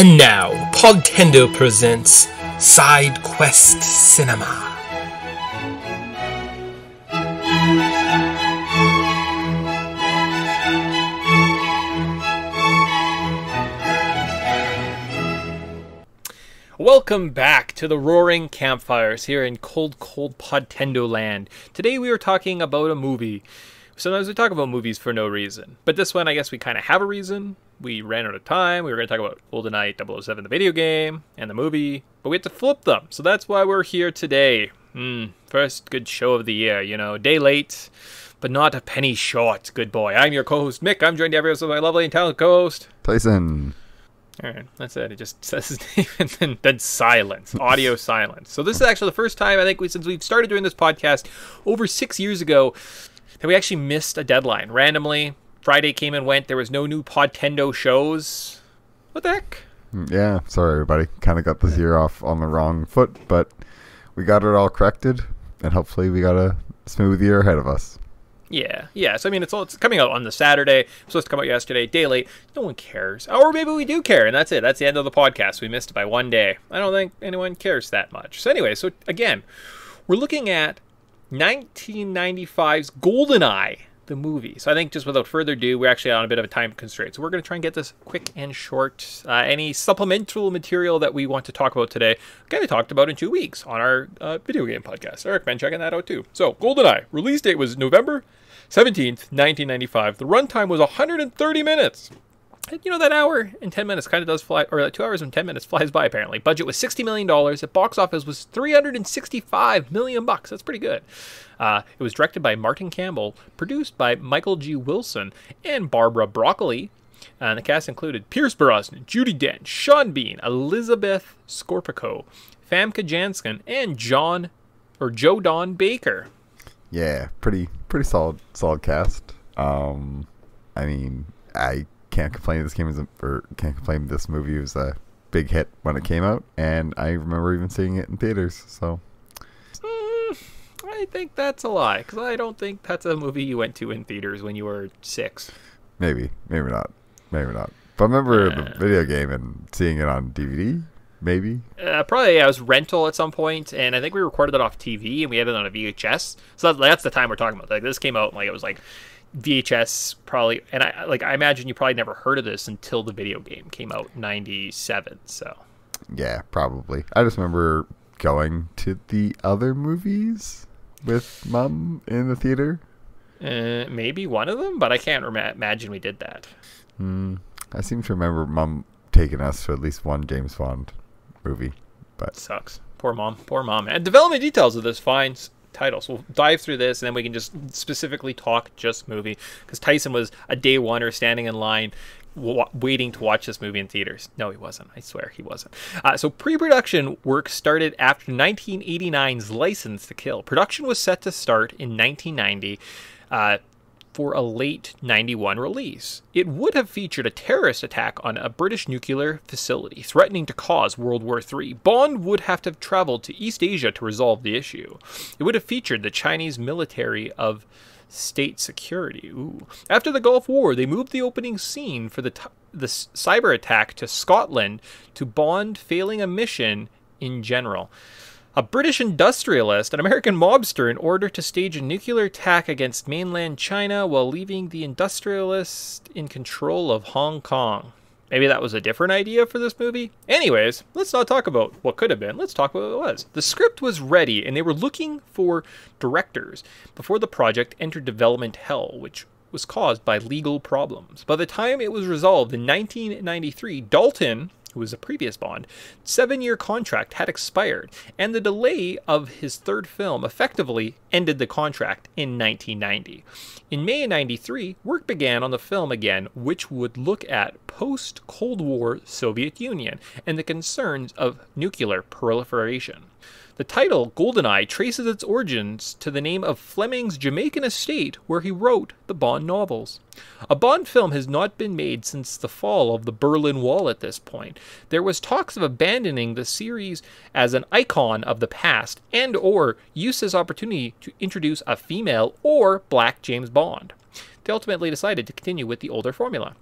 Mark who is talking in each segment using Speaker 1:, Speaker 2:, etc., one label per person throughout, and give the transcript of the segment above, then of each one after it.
Speaker 1: And now, Podtendo presents Side Quest Cinema.
Speaker 2: Welcome back to the Roaring Campfires here in cold Podtendo land. Today we are talking about a movie. Sometimes we talk about movies for no reason, but this one I guess we kind of have a reason. We ran out of time. We were going to talk about GoldenEye 007, the video game, and the movie, but we had to flip them, so that's why we're here today. First good show of the year, you know, day late, but not a penny short. Good boy. I'm your co-host Mick. I'm joined every episode by my lovely and talented co-host
Speaker 3: Tyson.
Speaker 2: Alright, that's it. It just says his name and then silence. Audio silence. So this is actually the first time, I think, since we've started doing this podcast over 6 years ago, that we actually missed a deadline. Randomly, Friday came and went. There was no new Podtendo shows. What the heck?
Speaker 3: Yeah, sorry everybody. Kind of got this year off on the wrong foot, but we got it all corrected, and hopefully we got a smooth year ahead of us.
Speaker 2: Yeah. So I mean, it's coming out on the Saturday. It's supposed to come out yesterday, day late. No one cares, or maybe we do care, and that's it. That's the end of the podcast. We missed it by one day. I don't think anyone cares that much. So anyway, so again, we're looking at 1995's GoldenEye, the movie. So I think just without further ado, we're actually on a bit of a time constraint. So we're going to try and get this quick and short. Any supplemental material that we want to talk about today, kind of talked about in 2 weeks on our video game podcast. I recommend checking that out too. So GoldenEye, release date was November 17th, 1995. The runtime was 130 minutes. And, you know, that hour and 10 minutes kind of does fly, or 2 hours and 10 minutes flies by, apparently. Budget was $60 million. The box office was $365 million. That's pretty good. It was directed by Martin Campbell, produced by Michael G. Wilson and Barbara Broccoli. And the cast included Pierce Brosnan, Judi Dench, Sean Bean, Elizabeth Scorpico, Famke Janssen, and Joe Don Baker.
Speaker 3: Yeah, pretty solid cast. I mean, I can't complain. Can't complain. This movie was a big hit when it came out, and I remember even seeing it in theaters. So,
Speaker 2: I think that's a lie, because I don't think that's a movie you went to in theaters when you were 6.
Speaker 3: maybe not. But I remember the video game and seeing it on DVD. Maybe.
Speaker 2: Probably I was rental at some point, and I think we recorded it off TV, and we had it on a VHS. So that's the time we're talking about. Like, this came out, like, it was like VHS probably, and I imagine you probably never heard of this until the video game came out in 97. So
Speaker 3: Yeah, probably. I just remember going to the other movies with Mom in the theater.
Speaker 2: Maybe one of them, but I can't imagine we did that.
Speaker 3: I seem to remember Mom taking us to at least one James Bond movie, but
Speaker 2: Sucks. Poor mom. And development details of this fine title. So we'll dive through this, and then we can just specifically talk just movie, because Tyson was a day oneer standing in line waiting to watch this movie in theaters. No, he wasn't. I swear he wasn't. So pre-production work started after 1989's License to Kill. Production was set to start in 1990 for a late 91 release. It would have featured a terrorist attack on a British nuclear facility, threatening to cause World War III. Bond would have to have traveled to East Asia to resolve the issue. It would have featured the Chinese military of state security. Ooh. After the Gulf War, they moved the opening scene for the cyber attack to Scotland, to Bond failing a mission in general. A British industrialist, an American mobster, in order to stage a nuclear attack against mainland China while leaving the industrialist in control of Hong Kong. Maybe that was a different idea for this movie? Anyways, let's not talk about what could have been. Let's talk about what it was. The script was ready, and they were looking for directors before the project entered development hell, which was caused by legal problems. By the time it was resolved in 1993, Dalton, who was a previous Bond, 7-year contract had expired, and the delay of his third film effectively ended the contract in 1990. In May of 93, work began on the film again, which would look at post-Cold War Soviet Union and the concerns of nuclear proliferation. The title, GoldenEye, traces its origins to the name of Fleming's Jamaican estate where he wrote the Bond novels. A Bond film has not been made since the fall of the Berlin Wall at this point. There was talks of abandoning the series as an icon of the past and or use this opportunity to introduce a female or black James Bond. They ultimately decided to continue with the older formula.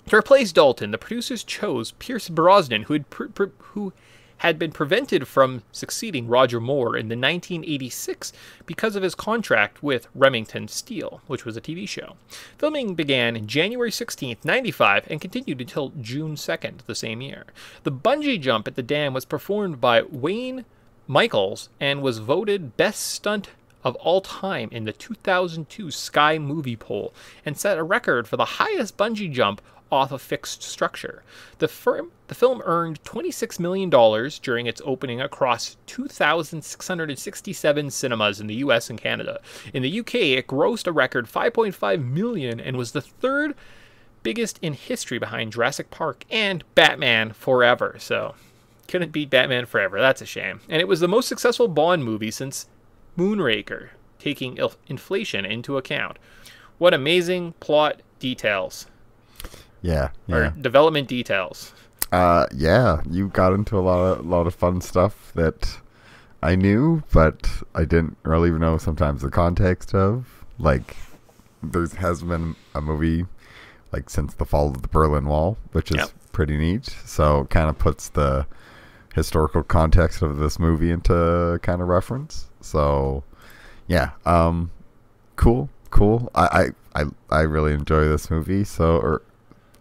Speaker 2: To replace Dalton, the producers chose Pierce Brosnan, who had been prevented from succeeding Roger Moore in the 1986 because of his contract with Remington Steele, which was a TV show. Filming began January 16th, 95, and continued until June 2nd the same year. The bungee jump at the dam was performed by Wayne Michaels and was voted best stunt of all time in the 2002 Sky Movie Poll and set a record for the highest bungee jump off a fixed structure. The film earned $26 million during its opening across 2,667 cinemas in the US and Canada. In the UK, it grossed a record $5.5 million and was the third biggest in history behind Jurassic Park and Batman Forever. So, couldn't beat Batman Forever. That's a shame. And it was the most successful Bond movie since Moonraker, taking inflation into account. What amazing plot details.
Speaker 3: Yeah.
Speaker 2: Or development details.
Speaker 3: Yeah, you got into a lot of fun stuff that I knew, but I didn't really even know sometimes the context of. Like, there has been a movie like since the fall of the Berlin Wall, which is pretty neat. So it kind of puts the historical context of this movie into kind of reference. So yeah, cool. I really enjoy this movie.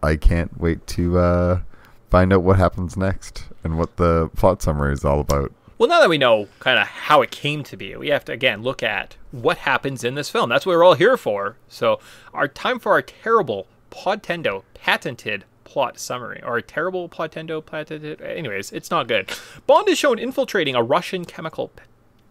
Speaker 3: I can't wait to find out what happens next and what the plot summary is all about.
Speaker 2: Well, now that we know kind of how it came to be, we have to, again, look at what happens in this film. That's what we're all here for. So, time for our terrible Podtendo patented plot summary. Or terrible Podtendo patented... Anyways, it's not good. Bond is shown infiltrating a Russian chemical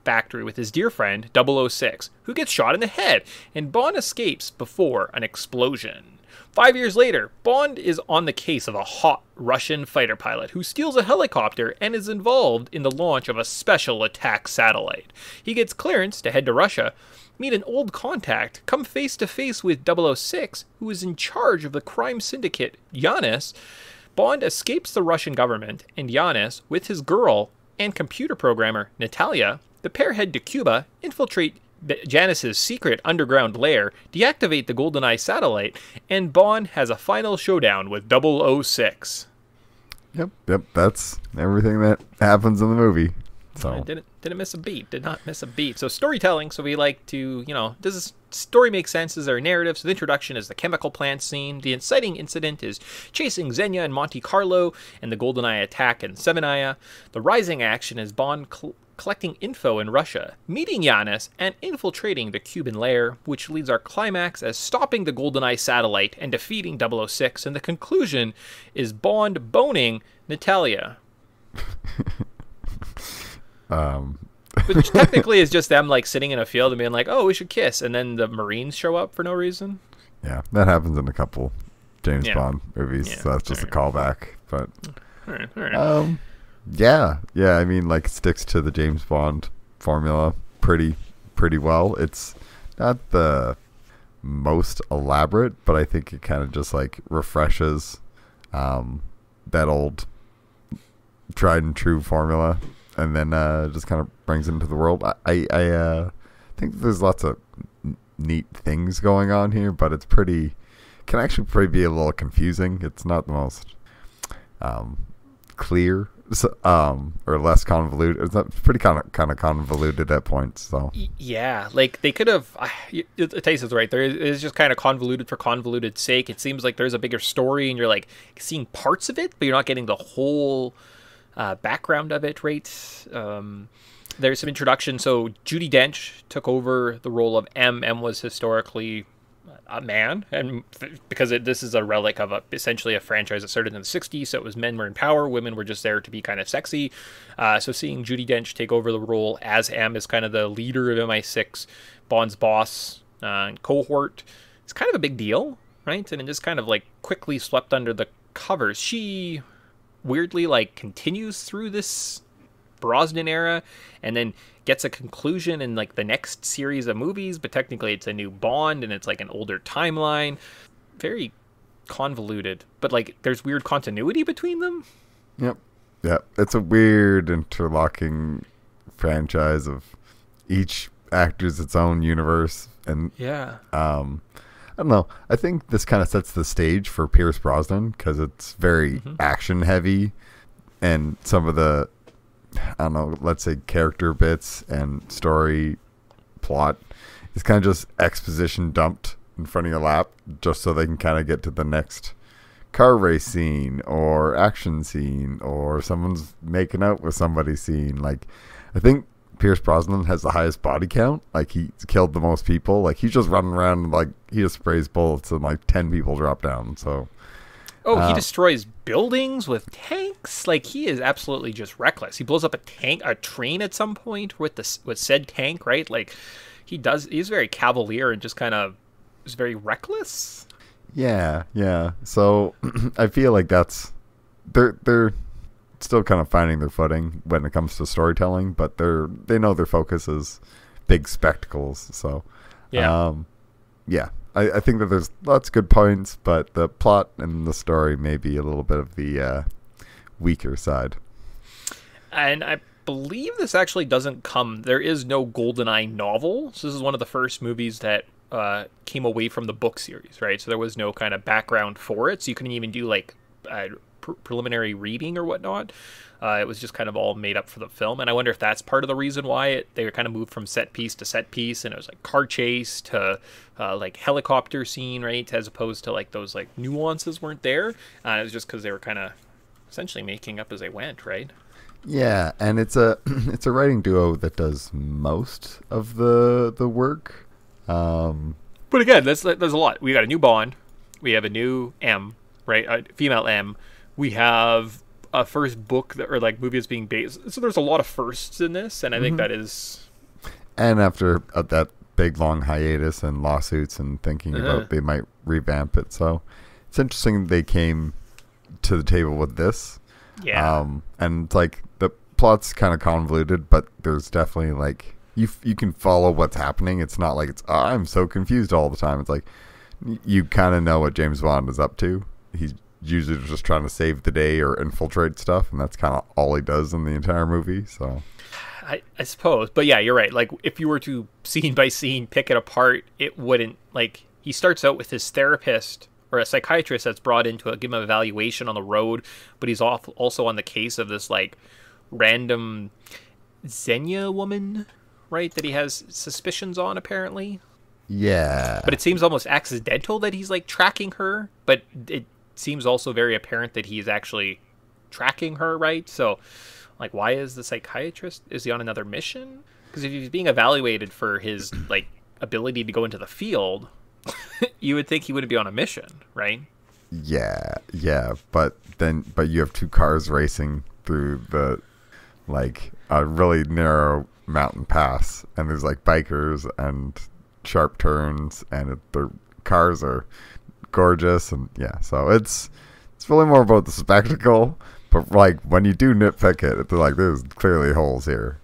Speaker 2: factory with his dear friend, 006, who gets shot in the head, and Bond escapes before an explosion. 5 years later, Bond is on the case of a hot Russian fighter pilot who steals a helicopter and is involved in the launch of a special attack satellite. He gets clearance to head to Russia, meet an old contact, come face to face with 006, who is in charge of the crime syndicate, Yanis. Bond escapes the Russian government, and Yanis, with his girl and computer programmer, Natalia, the pair head to Cuba, infiltrate Janice's secret underground lair, deactivate the GoldenEye satellite, and Bond has a final showdown with 006.
Speaker 3: Yep, that's everything that happens in the movie. So
Speaker 2: I didn't miss a beat. Did not miss a beat. So storytelling. So we like to, does this story make sense? Is there a narrative? So the introduction is the chemical plant scene. The inciting incident is chasing Xenia in Monte Carlo and the GoldenEye attack in Seminaya. The rising action is Bond collecting info in Russia, meeting Yanis, and infiltrating the Cuban lair, which leads our climax as stopping the GoldenEye satellite and defeating 006. And the conclusion is Bond boning Natalia. Which technically is just them like sitting in a field and being like, oh, we should kiss, and then the Marines show up for no reason.
Speaker 3: Yeah, that happens in a couple James Bond movies, so that's just a callback. But
Speaker 2: all right.
Speaker 3: Yeah, I mean, like, sticks to the James Bond formula pretty well. It's not the most elaborate, but I think it kind of just like refreshes that old tried and true formula, and then just kind of brings it into the world. I think there's lots of neat things going on here, but it's can actually probably be a little confusing. It's not the most clear. Or less convoluted. It's pretty kind of convoluted at points. So
Speaker 2: yeah, like they could have. Tyson's right. There is just kind of convoluted for convoluted's sake. It seems like there's a bigger story, and you're like seeing parts of it, but you're not getting the whole background of it. Right? There's some introduction. So Judi Dench took over the role of M. M was historically a man, and because this is a relic of essentially a franchise that started in the 60s, so it was men were in power, women were just there to be kind of sexy. So seeing Judi Dench take over the role as M, as kind of the leader of MI6, Bond's boss cohort, it's kind of a big deal, right? And it just kind of like quickly swept under the covers. She weirdly like continues through this Brosnan era and then gets a conclusion in like the next series of movies, but technically it's a new Bond and it's like an older timeline. Very convoluted, but like there's weird continuity between them.
Speaker 3: Yep. It's a weird interlocking franchise of each actor's its own universe, and I don't know. I think this kind of sets the stage for Pierce Brosnan because it's very action heavy, and some of the, I don't know, let's say character bits and story plot is kind of just exposition dumped in front of your lap just so they can kind of get to the next car race scene or action scene or someone's making out with somebody scene. Like, I think Pierce Brosnan has the highest body count. Like, he's killed the most people. Like, he's just running around and, like, he just sprays bullets and like 10 people drop down. So
Speaker 2: he destroys buildings with tanks. Like, he is absolutely just reckless. He blows up a train at some point with said tank, right? Like, he's very cavalier and just kind of is very reckless.
Speaker 3: Yeah. So I feel like they're still kind of finding their footing when it comes to storytelling, but they know their focus is big spectacles. So I think that there's lots of good points, but the plot and the story may be a little bit of the weaker side.
Speaker 2: And I believe this actually doesn't come. There is no GoldenEye novel. So this is one of the first movies that came away from the book series, right? So there was no kind of background for it. So you couldn't even do like preliminary reading or whatnot. It was just kind of all made up for the film. And I wonder if that's part of the reason why they kind of moved from set piece to set piece. And it was like car chase to like helicopter scene, right? As opposed to like those like nuances weren't there. It was just because they were kind of essentially making up as they went, right?
Speaker 3: Yeah, and it's a writing duo that does most of the work.
Speaker 2: But again, there's a lot. We got a new Bond. We have a new M, right? A female M. We have a first book or like movie that's being based. So there's a lot of firsts in this, and I think that is.
Speaker 3: And after that big long hiatus and lawsuits and thinking about they might revamp it, so it's interesting they came to the table with this.
Speaker 2: Yeah.
Speaker 3: And like the plot's kind of convoluted, but there's definitely like you can follow what's happening. It's not like I'm so confused all the time. It's like you kind of know what James Bond is up to. He's usually just trying to save the day or infiltrate stuff, and that's kind of all he does in the entire movie. So
Speaker 2: I suppose, but yeah, you're right. Like if you were to scene by scene pick it apart, it wouldn't. Like he starts out with his therapist or a psychiatrist that's brought in to give him an evaluation on the road, but he's also on the case of this like random Xenia woman, right, that he has suspicions on apparently.
Speaker 3: Yeah.
Speaker 2: But it seems almost accidental that he's like tracking her, but it seems also very apparent that he's actually tracking her, right? So like, why is the psychiatrist, is he on another mission? Because if he's being evaluated for his like ability to go into the field, you would think he wouldn't be on a mission, right?
Speaker 3: Yeah, but you have two cars racing through the like a really narrow mountain pass, and there's like bikers and sharp turns, and the cars are gorgeous, and yeah, so it's really more about the spectacle. But like when you do nitpick it, they're like, there's clearly holes here.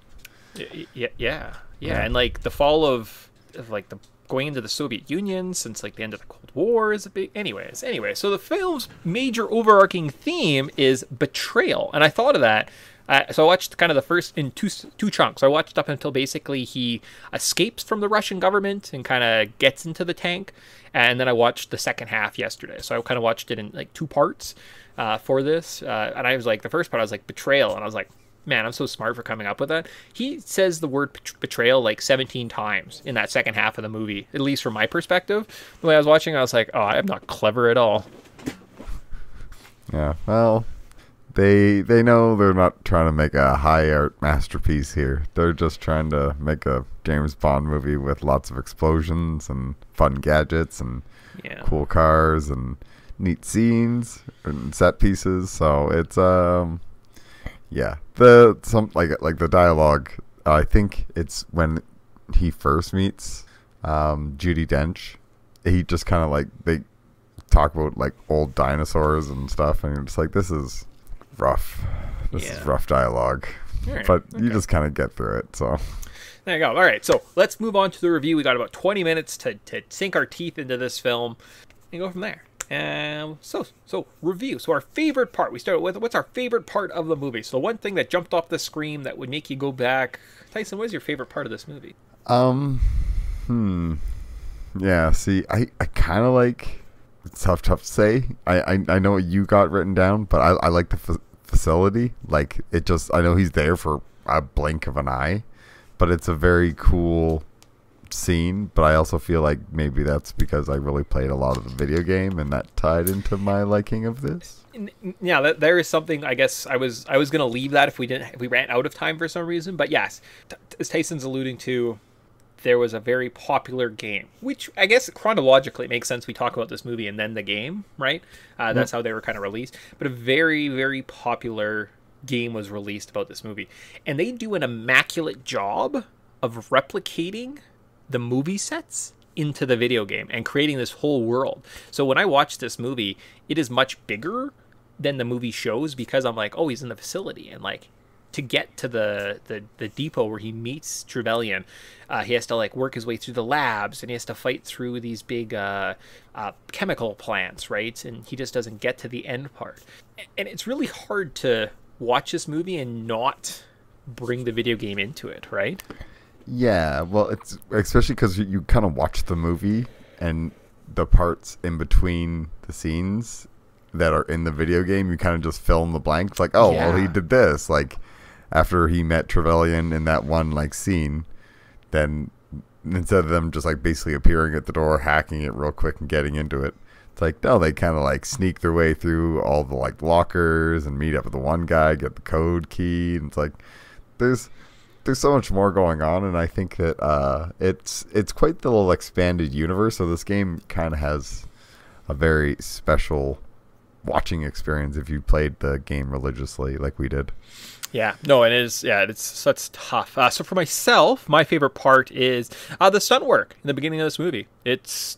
Speaker 2: Yeah. And like the fall of like the going into the Soviet Union since like the end of the Cold War is a big. Anyways, so the film's major overarching theme is betrayal, and I thought of that. So I watched kind of the first in two chunks. I watched up until basically he escapes from the Russian government and kind of gets into the tank, and then I watched the second half yesterday. So I kind of watched it in like two parts for this, and I was like, the first part I was like betrayal, and I was like, man, I'm so smart for coming up with that. He says the word betrayal like 17 times in that second half of the movie, at least from my perspective. The way I was watching, I was like, oh, I'm not clever at all.
Speaker 3: Yeah, well, they know they're not trying to make a high art masterpiece here. They're just trying to make a James Bond movie with lots of explosions and fun gadgets and cool cars and neat scenes and set pieces. So it's yeah, the dialogue. I think it's when he first meets Judi Dench. He just kind of like they talk about like old dinosaurs and stuff, and it's like, this is rough. This is rough dialogue,
Speaker 2: right,
Speaker 3: but you just kind of get through it. So
Speaker 2: there you go. All right, so let's move on to the review. We got about 20 minutes to sink our teeth into this film and go from there. So review. So our favorite part. We started with what's our favorite part of the movie. So the one thing that jumped off the screen that would make you go back. Tyson, what is your favorite part of this movie?
Speaker 3: Yeah, see, I kind of like, it's tough to say. I know what you got written down, but I like the facility. Like, it just, I know he's there for a blink of an eye, but it's a very cool scene. But I also feel like maybe that's because I really played a lot of the video game, and that tied into my liking of this.
Speaker 2: Yeah, there is something. I guess I was gonna leave that if we ran out of time for some reason. But yes, as Tyson's alluding to, there was a very popular game, which I guess chronologically makes sense. We talk about this movie and then the game, right? That's how they were kind of released. But a very, very popular game was released about this movie. And they do an immaculate job of replicating the movie sets into the video game and creating this whole world. So when I watch this movie, it is much bigger than the movie shows because I'm like, oh, he's in the facility. And like, to get to the depot where he meets Trevelyan, he has to like work his way through the labs, and he has to fight through these big chemical plants, right? And he just doesn't get to the end part. And it's really hard to watch this movie and not bring the video game into it, right?
Speaker 3: Yeah, well, it's especially because you kind of watch the movie and the parts in between the scenes that are in the video game, you kind of just fill in the blanks. Like, oh, well, he did this. Like, after he met Trevelyan in that one like scene, then instead of them just like basically appearing at the door, hacking it real quick and getting into it, it's like, no, they kind of like sneak their way through all the like lockers and meet up with the one guy, get the code key, and it's like there's so much more going on. And I think that it's quite the little expanded universe. So this game kind of has a very special watching experience if you played the game religiously like we did.
Speaker 2: Yeah, no, it is. Yeah, it's such tough. So for myself, my favorite part is the stunt work in the beginning of this movie. It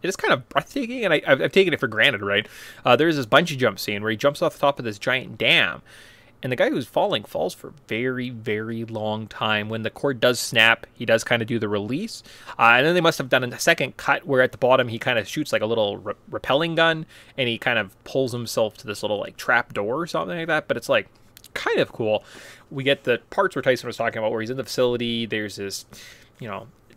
Speaker 2: is kind of breathtaking, and I've taken it for granted, right? There's this bungee jump scene where he jumps off the top of this giant dam, and the guy who's falling falls for a very, very long time. When the cord does snap, he does kind of do the release. And then they must have done a second cut where at the bottom he kind of shoots like a little repelling gun, and he kind of pulls himself to this little like trap door or something like that. But it's like kind of cool. We get the parts where Tyson was talking about where he's in the facility. There's this,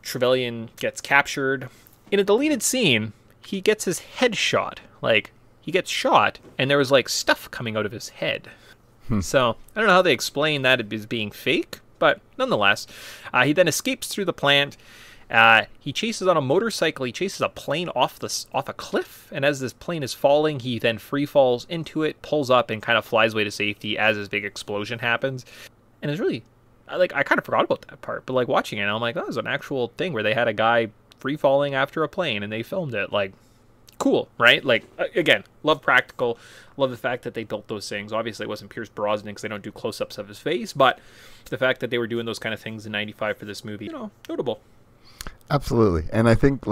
Speaker 2: Trevelyan gets captured. In a deleted scene, he gets his head shot. Like, he gets shot, and there was like stuff coming out of his head. So I don't know how they explain that as being fake, but nonetheless, he then escapes through the plant. He chases on a motorcycle. He chases a plane off a cliff, and as this plane is falling, he then free falls into it, pulls up, and kind of flies away to safety as this big explosion happens. And it's really, I kind of forgot about that part, but like watching it, I'm like, that was an actual thing where they had a guy free falling after a plane, and they filmed it. Like, cool, right? Like, again, love practical, love the fact that they built those things. Obviously, it wasn't Pierce Brosnan because they don't do close-ups of his face, but the fact that they were doing those kind of things in '95 for this movie, notable.
Speaker 3: Absolutely. And I think,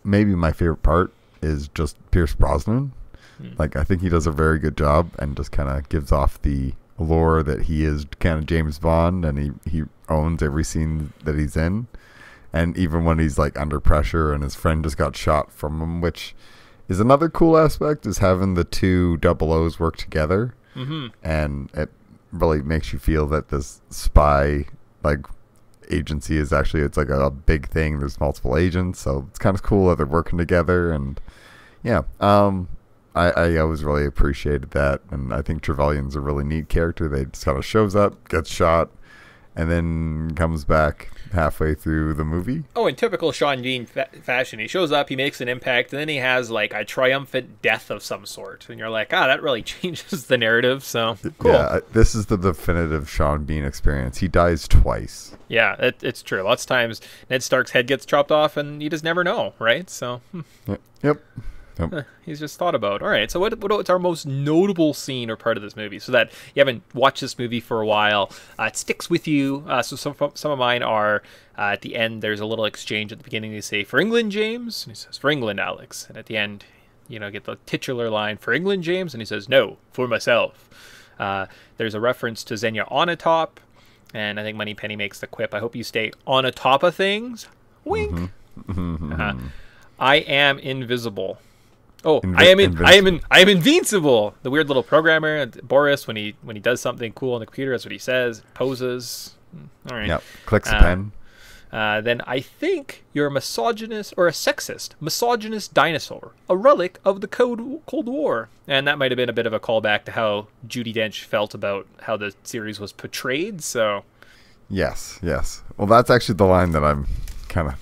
Speaker 3: maybe my favorite part is just Pierce Brosnan. Like, I think he does a very good job and just kind of gives off the allure that he is kind of James Bond, and he owns every scene that he's in. And even when he's like under pressure and his friend just got shot from him, which is another cool aspect, is having the two double O's work together. And it really makes you feel that this spy agency is actually, it's like a big thing. There's multiple agents, so it's kind of cool that they're working together. And yeah, I always really appreciated that. And I think Trevelyan's a really neat character. They just kind of shows up, gets shot, and then comes back halfway through the movie. Oh,
Speaker 2: in typical Sean Bean fashion, he shows up, he makes an impact, and then he has like a triumphant death of some sort. And you're like, that really changes the narrative. So cool.
Speaker 3: Yeah, this is the definitive Sean Bean experience. He dies twice.
Speaker 2: Yeah, it's true. Lots of times Ned Stark's head gets chopped off, and you just never know, right? So
Speaker 3: Yep.
Speaker 2: He's just thought about. All right, so what's our most notable scene or part of this movie, so that you haven't watched this movie for a while, it sticks with you? So some of mine are at the end. There's a little exchange at the beginning. They say, "For England, James," and he says, "For England, Alex." And at the end, get the titular line, "For England, James," and he says, "No, for myself." There's a reference to Xenia Onatopp, and I think Moneypenny makes the quip, "I hope you stay on a top of things." Wink. I am invisible. Oh, I am invincible. The weird little programmer Boris, when he does something cool on the computer, that's what he says. Poses. All right.
Speaker 3: Yep. Clicks a pen.
Speaker 2: then I think you're a misogynist or a sexist, misogynist dinosaur, a relic of the Cold War. And that might have been a bit of a callback to how Judi Dench felt about how the series was portrayed. So,
Speaker 3: yes. Well, that's actually the line that I'm kind of,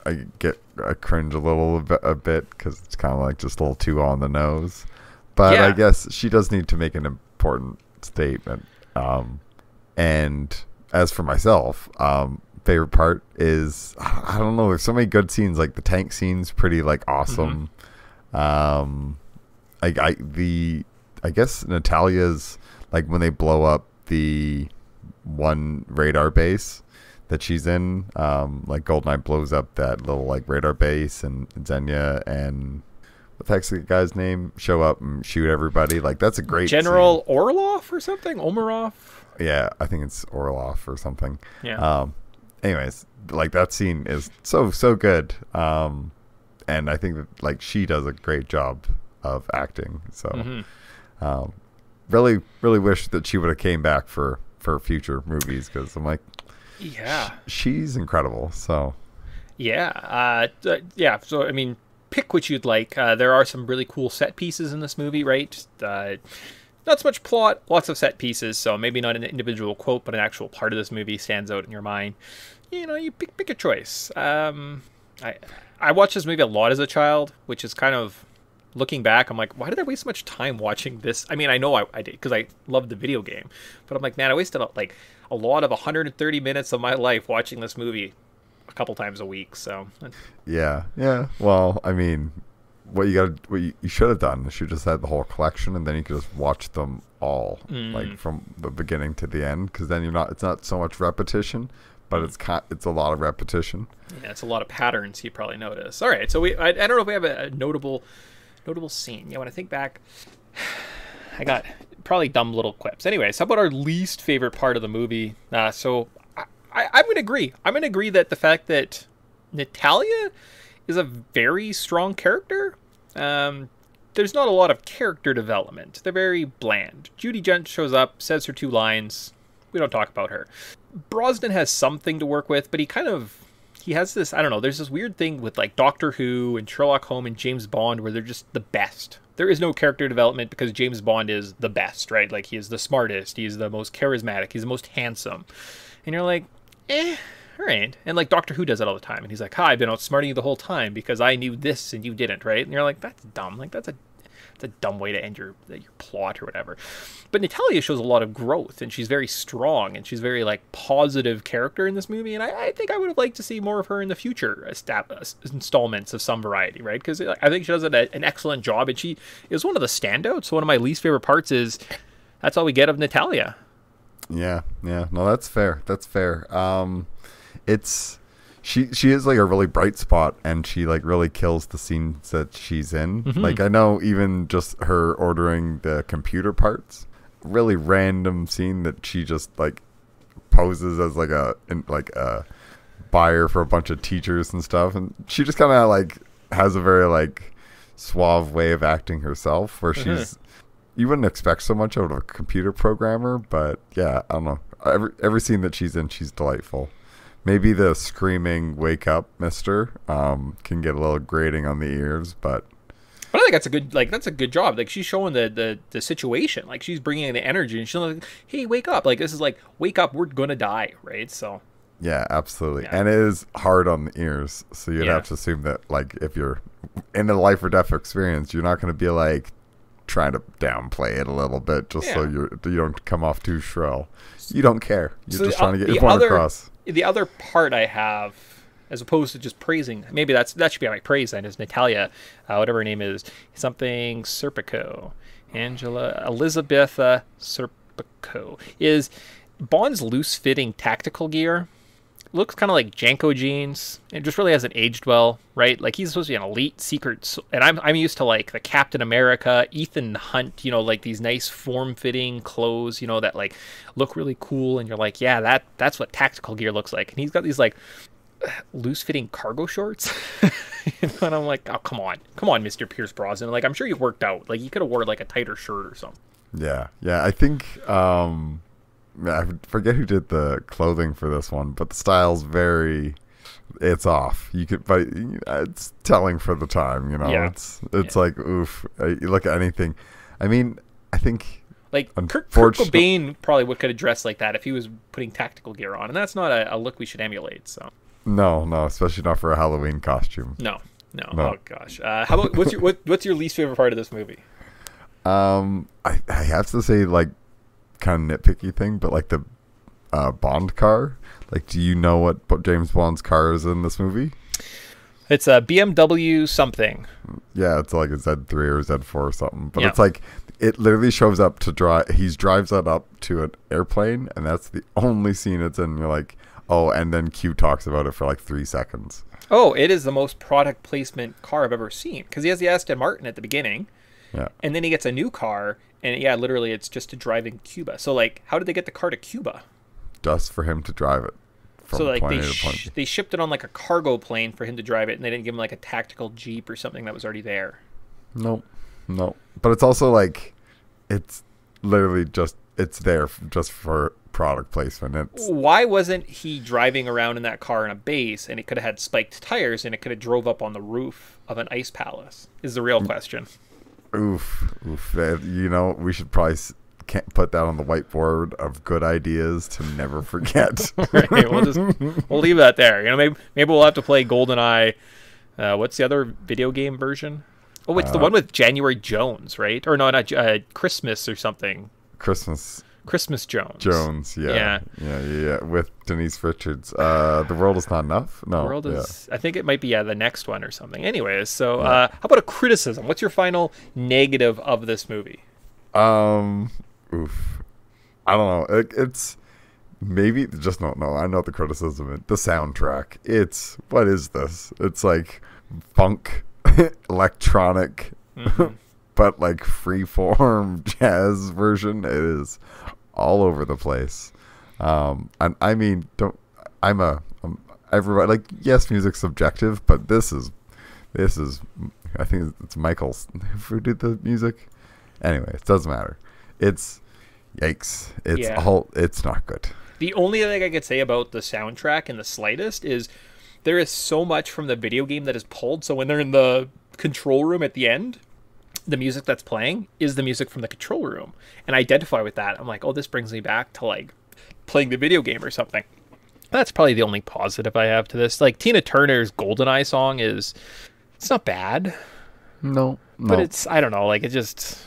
Speaker 3: I cringe a bit because it's kind of like just a little too on the nose. But
Speaker 2: yeah.
Speaker 3: I guess she does need to make an important statement. And as for myself, favorite part is, I don't know, there's so many good scenes. Like the tank scene's pretty like awesome. I guess Natalia's, like when they blow up the one radar base that she's in, like GoldenEye blows up that little like radar base, and Xenia and what the heck's the guy's name show up and shoot everybody. Like that's a great
Speaker 2: General
Speaker 3: scene.
Speaker 2: Orlov or something, Omarov.
Speaker 3: Yeah, I think it's Orlov or something.
Speaker 2: Yeah.
Speaker 3: Anyways, like that scene is so good. And I think that like she does a great job of acting. So, really wish that she would have came back for future movies, because I'm like,
Speaker 2: yeah,
Speaker 3: she's incredible. So,
Speaker 2: yeah, yeah. So I mean, pick what you'd like. There are some really cool set pieces in this movie, right? Not so much plot, lots of set pieces. So maybe not an individual quote, but an actual part of this movie stands out in your mind. You know, you pick a choice. I watched this movie a lot as a child, which is kind of, looking back, I'm like, why did I waste so much time watching this? I mean, I know I did because I loved the video game, but I'm like, man, I wasted like a lot of 130 minutes of my life watching this movie a couple times a week. So
Speaker 3: yeah. Well, I mean, what you should have done is you just had the whole collection, and then you could just watch them all, like from the beginning to the end, because then it's not so much repetition, but it's a lot of repetition.
Speaker 2: Yeah, it's a lot of patterns you probably notice. All right, so I don't know if we have a notable scene. Yeah, when I think back, I got probably dumb little quips. Anyways, how about our least favorite part of the movie? So I'm going to agree. I'm going to agree that the fact that Natalia is a very strong character. There's not a lot of character development. They're very bland. Judi Dench shows up, says her 2 lines. We don't talk about her. Brosnan has something to work with, but he has this, I don't know, there's this weird thing with like Doctor Who and Sherlock Holmes and James Bond where they're just the best. There is no character development because James Bond is the best, right? Like he is the smartest, he's the most charismatic, he's the most handsome. And you're like, all right. And like Doctor Who does it all the time. And he's like, hi, I've been outsmarting you the whole time because I knew this and you didn't, right? And you're like, that's dumb. Like that's a dumb way to end your plot or whatever. But Natalia shows a lot of growth, and she's very strong, and she's very like positive character in this movie. And I think I would have liked to see more of her in the future installments of some variety, right? Because I think she does an excellent job, and she is one of the standouts. One of my least favorite parts is that's all we get of Natalia.
Speaker 3: Yeah. No, that's fair. It's she is like a really bright spot, and she like really kills the scenes that she's in. Like I know even just her ordering the computer parts, really random scene that she just like poses as like a buyer for a bunch of teachers and stuff, and she just kind of like has a very like suave way of acting herself, where she's, you wouldn't expect so much out of a computer programmer, but yeah, I don't know, every scene that she's in, she's delightful. Maybe the screaming "Wake up, Mister" can get a little grating on the ears, but
Speaker 2: I think that's a good job. Like she's showing the situation, like she's bringing in the energy, and she's like, "Hey, wake up!" Like this is like, "Wake up, we're gonna die," right? So
Speaker 3: yeah, absolutely, and it is hard on the ears, so you'd have to assume that like if you're in a life or death experience, you're not going to be like trying to downplay it a little bit just so you don't come off too shrill. You don't care. You're just trying to get your point across.
Speaker 2: The other part I have, as opposed to just praising, maybe that should be my praise then, is Natalia, whatever her name is, something Serpico, Angela Elizabeth Serpico, is Bond's loose-fitting tactical gear. Looks kind of like Janko jeans. It just really hasn't aged well, right? Like he's supposed to be an elite secret, and I'm used to like the Captain America, Ethan Hunt, you know, like these nice form-fitting clothes, you know, that like look really cool, and you're like, yeah, that's what tactical gear looks like. And he's got these like loose-fitting cargo shorts, and I'm like, oh come on, Mr. Pierce Brosnan. Like I'm sure you worked out. Like you could have wore like a tighter shirt or something.
Speaker 3: Yeah. I think I forget who did the clothing for this one, but the style's very. It's off. You could, but it's telling for the time. You know,
Speaker 2: Yeah.
Speaker 3: it's like oof. You look at anything. I mean, I think
Speaker 2: Like Kurt Cobain probably could have dressed like that if he was putting tactical gear on, and that's not a look we should emulate. So
Speaker 3: no, especially not for a Halloween costume.
Speaker 2: No. Oh gosh. How about what's your least favorite part of this movie?
Speaker 3: I have to say, like, kind of nitpicky thing, but like the Bond car. Like, do you know what James Bond's car is in this movie?
Speaker 2: It's a BMW something.
Speaker 3: Yeah, it's like a Z3 or Z4 or something. But
Speaker 2: Yeah.
Speaker 3: it's like, it literally shows up to drive. He drives that up to an airplane, and that's the only scene it's in. You're like, oh, and then Q talks about it for like 3 seconds.
Speaker 2: Oh, it is the most product placement car I've ever seen, because he has the Aston Martin at the beginning,
Speaker 3: Yeah.
Speaker 2: and then he gets a new car, and yeah, literally it's just to drive in Cuba. So like, how did they get the car to Cuba?
Speaker 3: Just for him to drive it. From
Speaker 2: So like
Speaker 3: point A to point B.
Speaker 2: they shipped it on like a cargo plane for him to drive it, and they didn't give him like a tactical Jeep or something that was already there.
Speaker 3: No. But it's also like, it's literally just, it's there just for product placement. It's
Speaker 2: Why wasn't he driving around in that car in a base, and it could have had spiked tires, and it could have drove up on the roof of an ice palace? Is the real question.
Speaker 3: oof. You know, we should probably can't put that on the whiteboard of good ideas to never forget.
Speaker 2: Right, we'll leave that there. You know, maybe we'll have to play GoldenEye. What's the other video game version? Oh, it's the one with January Jones, right? Or no, not Christmas or something. Christmas Jones.
Speaker 3: Yeah. With Denise Richards. The World Is Not Enough. No,
Speaker 2: The World Is. I think it might be the next one or something. Anyways, so how about a criticism? What's your final negative of this movie?
Speaker 3: Oof. I don't know. It's maybe just no. I know the criticism. The soundtrack. It's what is this? It's like funk, electronic, but like freeform jazz version. It is all over the place. And I mean, everybody like yes, music's subjective, but this is. I think it's Michael's who did the music. Anyway, it doesn't matter. It's yikes. It's not good.
Speaker 2: The only thing I could say about the soundtrack in the slightest is there is so much from the video game that is pulled. So when they're in the control room at the end, the music that's playing is the music from the control room. And I identify with that. I'm like, oh, this brings me back to like playing the video game or something. That's probably the only positive I have to this. Like Tina Turner's GoldenEye song it's not bad.
Speaker 3: No.
Speaker 2: But it's, I don't know, like it just,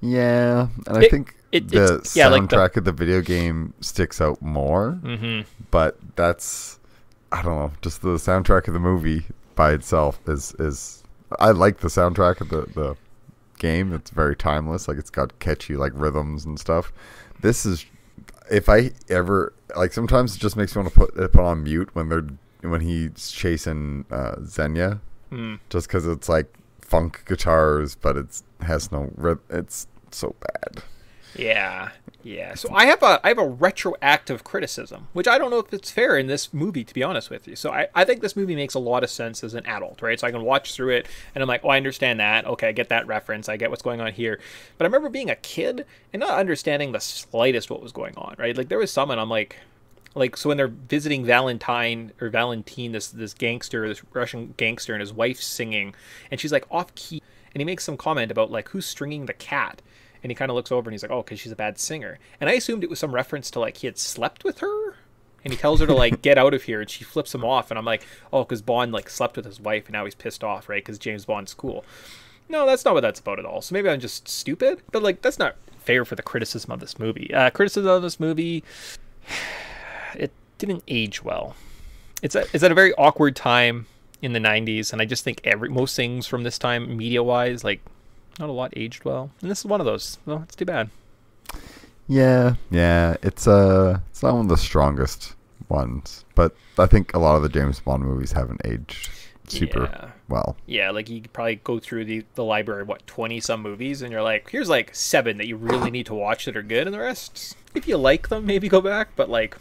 Speaker 3: Yeah, and I think the soundtrack of the video game sticks out more.
Speaker 2: Mm-hmm.
Speaker 3: But that's, I don't know, just the soundtrack of the movie by itself is I like the soundtrack of the game. It's very timeless. Like it's got catchy like rhythms and stuff. This is, if I ever like, sometimes it just makes me want to put it on mute when he's chasing Xenia, just because it's like funk guitars, but it has no it's so bad.
Speaker 2: Yeah. So I have a retroactive criticism, which I don't know if it's fair in this movie, to be honest with you. So I think this movie makes a lot of sense as an adult, right? So I can watch through it and I'm like, oh, I understand that. Okay, I get that reference. I get what's going on here. But I remember being a kid and not understanding the slightest what was going on, right? Like there was some, and I'm like, so when they're visiting Valentine, this gangster, this Russian gangster, and his wife's singing, and she's like off key, and he makes some comment about like who's stringing the cat, and he kind of looks over and he's like, oh, because she's a bad singer, and I assumed it was some reference to like he had slept with her, and he tells her to like get out of here, and she flips him off, and I'm like, oh, because Bond like slept with his wife, and now he's pissed off, right? Because James Bond's cool. No, that's not what that's about at all. So maybe I'm just stupid, but like that's not fair for the criticism of this movie. It didn't age well. It's at a very awkward time in the 90s, and I just think most things from this time, media-wise, like, not a lot aged well. And this is one of those. Well, it's too bad.
Speaker 3: Yeah. It's not one of the strongest ones, but I think a lot of the James Bond movies haven't aged super well.
Speaker 2: Yeah, like you could probably go through the library of 20-some movies, and you're like, here's like 7 that you really need to watch that are good, and the rest, if you like them, maybe go back, but like...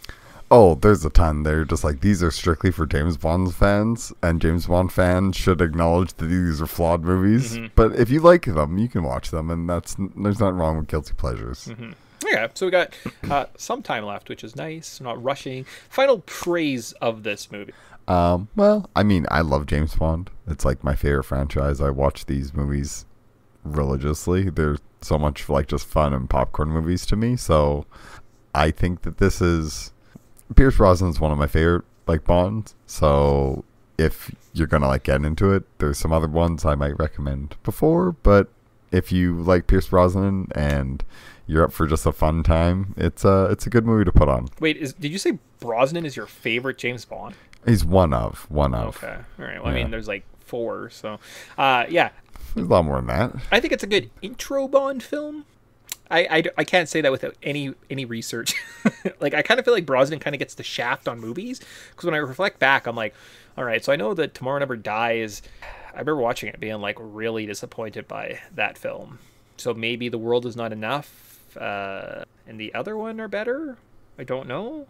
Speaker 3: Oh, there's a ton. They're just like, these are strictly for James Bond fans, and James Bond fans should acknowledge that these are flawed movies. Mm-hmm. But if you like them, you can watch them, and there's nothing wrong with guilty pleasures.
Speaker 2: Mm-hmm. Yeah, so we got some time left, which is nice. Not rushing. Final praise of this movie.
Speaker 3: Well, I mean, I love James Bond. It's like my favorite franchise. I watch these movies religiously. They're so much like just fun and popcorn movies to me. So I think that this is Pierce Brosnan's one of my favorite like Bonds. So if you're gonna like get into it, there's some other ones I might recommend before. But if you like Pierce Brosnan and you're up for just a fun time, it's a good movie to put on.
Speaker 2: Wait, did you say Brosnan is your favorite James Bond?
Speaker 3: He's one of.
Speaker 2: Okay, all right. Well, I mean, there's like 4, so yeah.
Speaker 3: There's a lot more than that.
Speaker 2: I think it's a good intro Bond film. I can't say that without any research. Like, I kind of feel like Brosnan kind of gets the shaft on movies, because when I reflect back, I'm like, all right, so I know that Tomorrow Never Dies. I remember watching it being like really disappointed by that film. So maybe The World Is Not Enough and the other one are better. I don't know.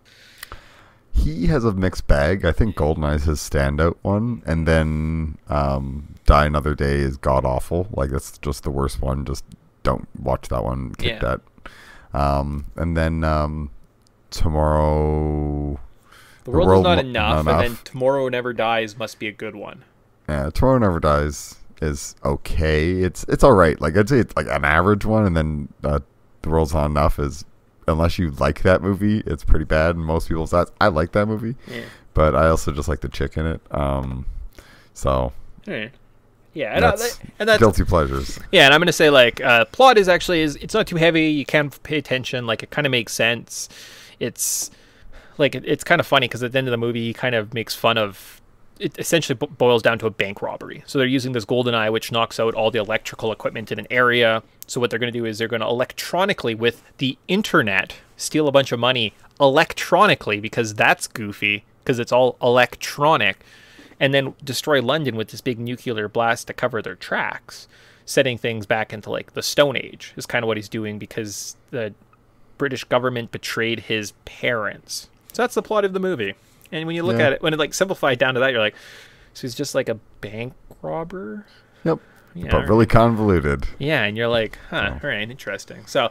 Speaker 3: He has a mixed bag. I think GoldenEye is his standout one, and then Die Another Day is god awful. Like, that's just the worst one. Just don't watch that one. Kick that. And then Tomorrow.
Speaker 2: The World Is Not Enough, and then Tomorrow Never Dies must be a good one.
Speaker 3: Yeah, Tomorrow Never Dies is okay. It's all right. Like, I'd say it's like an average one, and then The World's Not Enough is, unless you like that movie, it's pretty bad. And most people's thoughts. I like that movie, but I also just like the chick in it. So
Speaker 2: yeah, and
Speaker 3: that's guilty pleasures.
Speaker 2: Yeah, and I'm gonna say like plot is it's not too heavy. You can pay attention. Like, it kind of makes sense. It's like it's kind of funny because at the end of the movie, he kind of makes fun of. It essentially boils down to a bank robbery. So they're using this GoldenEye, which knocks out all the electrical equipment in an area. So what they're going to do is they're going to electronically, with the internet, steal a bunch of money electronically, because that's goofy, because it's all electronic, and then destroy London with this big nuclear blast to cover their tracks, setting things back into like the Stone Age is kind of what he's doing, because the British government betrayed his parents. So that's the plot of the movie. And when you look at it, when it like simplified down to that, you're like, so he's just like a bank robber?
Speaker 3: Yep. Yeah, but really convoluted.
Speaker 2: Yeah, and you're like, huh, all right, interesting. So,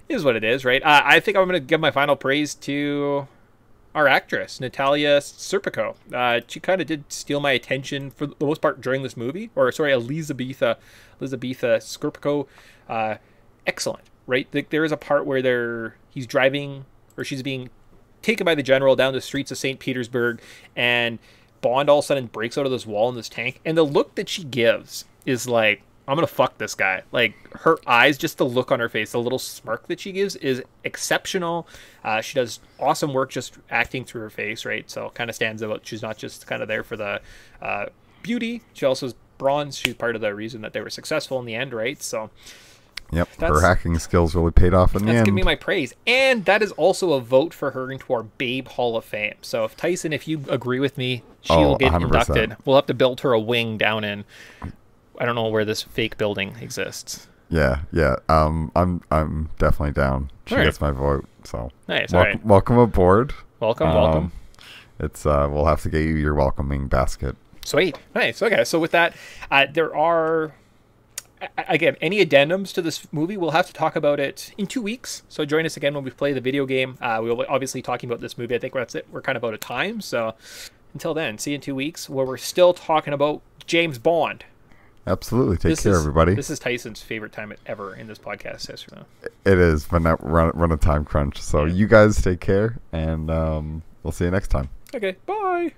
Speaker 2: is what it is, right? I think I'm going to give my final praise to our actress, Natalia Serpico. She kind of did steal my attention for the most part during this movie. Or, sorry, Elizabetha Serpico. Excellent, right? There is a part where he's driving, or she's being taken by the general down the streets of St. Petersburg, and Bond all of a sudden breaks out of this wall in this tank, and the look that she gives is like, I'm gonna fuck this guy. Like, her eyes, just the look on her face, the little smirk that she gives is exceptional. She does awesome work just acting through her face, right? So kind of stands out. She's not just kind of there for the beauty. She also is bronze. She's part of the reason that they were successful in the end, right? So
Speaker 3: yep, her hacking skills really paid off in the end.
Speaker 2: That's giving me my praise. And that is also a vote for her into our Babe Hall of Fame. So if Tyson, if you agree with me, she will get 100%. Inducted. We'll have to build her a wing down in, I don't know where this fake building exists.
Speaker 3: Yeah. I'm definitely down. She gets my vote. So
Speaker 2: nice.
Speaker 3: Welcome aboard.
Speaker 2: Welcome.
Speaker 3: It's we'll have to get you your welcoming basket.
Speaker 2: Sweet. Nice. Okay. So with that, there are. Again, any addendums to this movie, we'll have to talk about it in 2 weeks. So join us again when we play the video game. We'll obviously talking about this movie. I think that's it. We're kind of out of time. So until then, see you in 2 weeks, where we're still talking about James Bond.
Speaker 3: Absolutely. Take care, everybody.
Speaker 2: This is Tyson's favorite time ever in this podcast history.
Speaker 3: It is, but now run a time crunch. So you guys take care, and we'll see you next time.
Speaker 2: Okay. Bye.